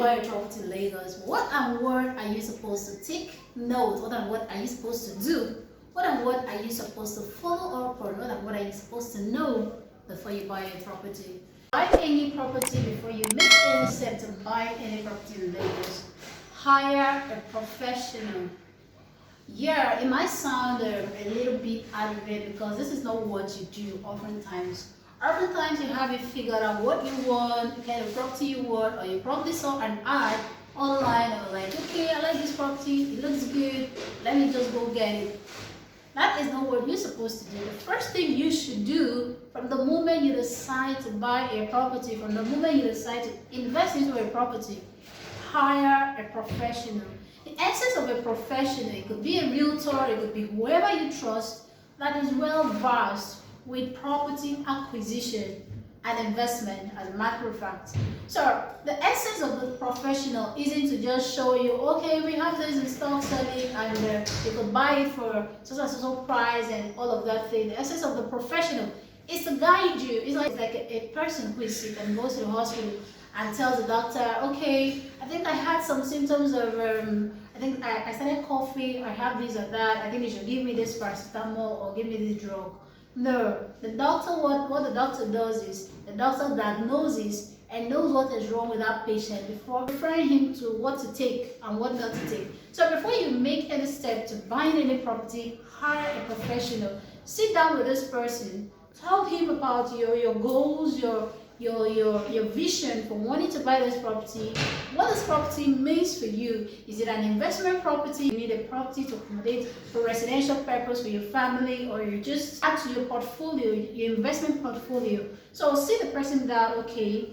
buy a property in Lagos, what and what are you supposed to take note? What and what are you supposed to do? What and what are you supposed to follow up on? What and what are you supposed to know before you buy a property? Buy any property before you make any step to buy any property in Lagos. Hire a professional. Yeah, it might sound a little bit arrogant because this is not what you do oftentimes. Oftentimes you have it figured out what you want, the kind of property you want, or you probably saw an ad online or like, okay, I like this property, it looks good, let me just go get it. That is not what you're supposed to do. The first thing you should do from the moment you decide to buy a property, from the moment you decide to invest into a property, hire a professional. The essence of a professional, it could be a realtor, it could be whoever you trust that is well versed with property acquisition and investment, as a matter of fact. So the essence of the professional isn't to just show you, okay, we have this in stock selling and you could buy it for so and so price and all of that thing. The essence of the professional is to guide you. It's like a person who is sick and goes to the hospital and tells the doctor, okay, I think I had some symptoms of, I think I started coughing, I have this or that, I think you should give me this paracetamol or give me this drug. No, the doctor, what the doctor does is, the doctor diagnoses and knows what is wrong with that patient before referring him to what to take and what not to take. So before you make any step to buying any property, hire a professional. Sit down with this person, tell him about your goals, your vision for wanting to buy this property, what this property means for you. Is it an investment property? You need a property to accommodate for residential purpose for your family, or you just add to your portfolio, your investment portfolio. So sit the person down, okay,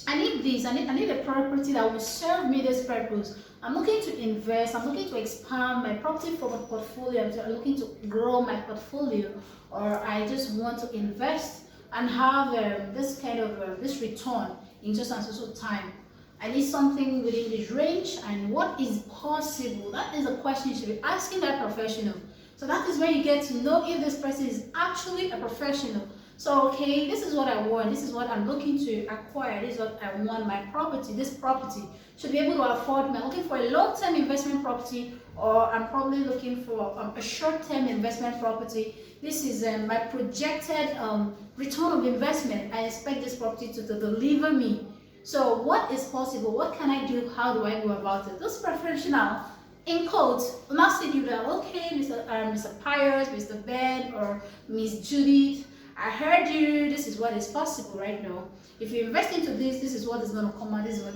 I need this, I need a property that will serve me this purpose. I'm looking to invest, I'm looking to expand my property for my portfolio, I'm looking to grow my portfolio, or I just want to invest and have this kind of this return in just a certain time. I need something within this range, and what is possible? That is a question you should be asking that professional. So that is where you get to know if this person is actually a professional. So, okay, this is what I want, this is what I'm looking to acquire, this is what I want my property, this property should be able to afford me. I'm looking for a long-term investment property, or I'm probably looking for a short-term investment property. This is my projected return of investment. I expect this property to deliver me. So what is possible? What can I do? How do I go about it? This professional, in quotes, will not say to you that, okay, Mr. Pius, Mr. Ben, or Miss Judith, I heard you, this is what is possible right now. If you invest into this, this is what is going to come out. This is what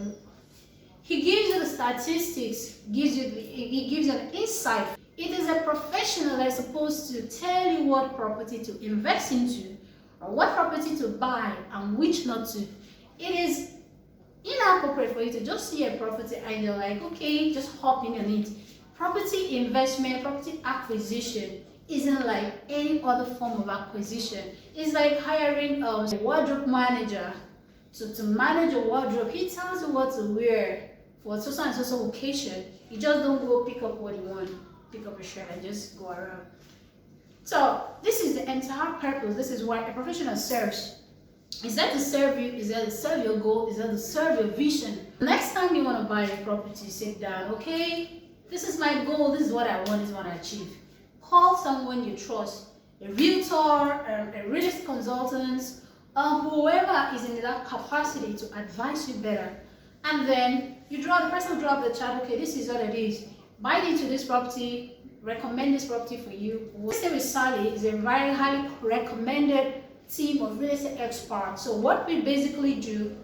he gives you the statistics, he gives you an insight. It is a professional that is supposed to tell you what property to invest into, or what property to buy and which not to. It is inappropriate for you to just see a property and you're like, okay, just hop in on it. Property investment, property acquisition isn't like any other form of acquisition. It's like hiring a wardrobe manager to manage a wardrobe. He tells you what to wear for so and so occasion. You just don't go pick up what you want, pick up a shirt and just go around. So this is the entire purpose. This is why a professional serves. Is that to serve you? Is that to serve your goal? Is that to serve your vision? Next time you want to buy a property, sit down, okay, this is my goal, this is what I want, this is what I achieve. Call someone you trust, a realtor, a real estate consultant, whoever is in that capacity to advise you better. And then the person will drop the chat, okay, this is what it is. Buy into this property, recommend this property for you. Real Estate with Sally is a very highly recommended team of real estate experts. So what we basically do,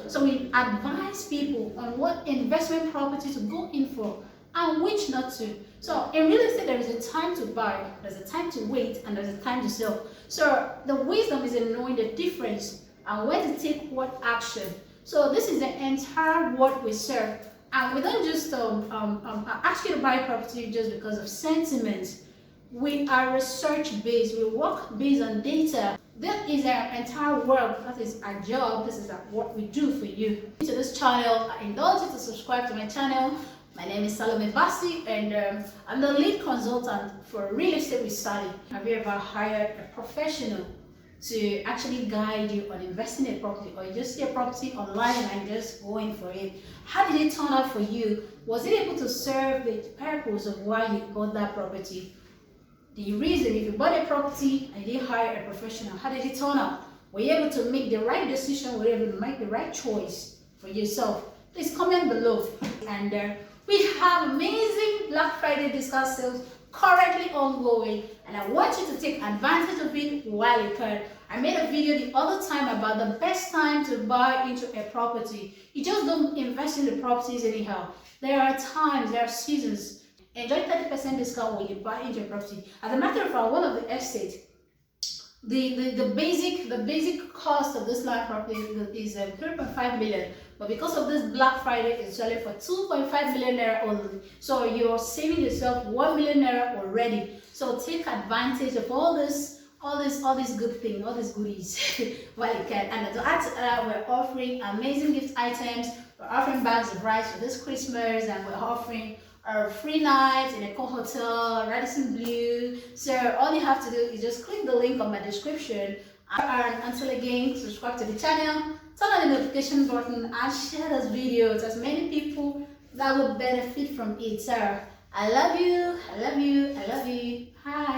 so we advise people on what investment property to go in for and which not to. So in real estate, there is a time to buy, there's a time to wait, and there's a time to sell. So the wisdom is in knowing the difference and when to take what action. So this is the entire what we serve. And we don't just ask you to buy property just because of sentiment. We are research-based, we work based on data. That is our entire work, that is our job, this is what we do for you. To this channel, I indulge you to subscribe to my channel. My name is Salome Basi, and I'm the lead consultant for Real Estate with Sally. Have you ever hired a professional to actually guide you on investing in a property, or you just see a property online and just going for it. How did it turn out for you? Was it able to serve the purpose of why you bought that property? The reason, if you bought a property and you didn't hire a professional, how did it turn out? Were you able to make the right decision? Were you able to make the right choice for yourself? Please comment below. And we have amazing Black Friday discount sales currently ongoing, and I want you to take advantage of it while you can. I made a video the other time about the best time to buy into a property. You just don't invest in the properties anyhow. There are times, there are seasons. Enjoy 30% discount when you buy into a property. As a matter of fact, one of the estates, the basic cost of this land property is 3.5 million, but because of this Black Friday, it's selling for 2.5 million naira only. So you're saving yourself 1 million naira already. So take advantage of all these good things, all these goodies while you can. And to add to that, we're offering amazing gift items. We're offering bags of rice for this Christmas, and we're offering our free nights in a cool hotel, Radisson Blu. So all you have to do is just click the link on my description. And until again, subscribe to the channel, turn on the notification button, and share this video to as many people that will benefit from it. So I love you, I love you, I love you. Hi.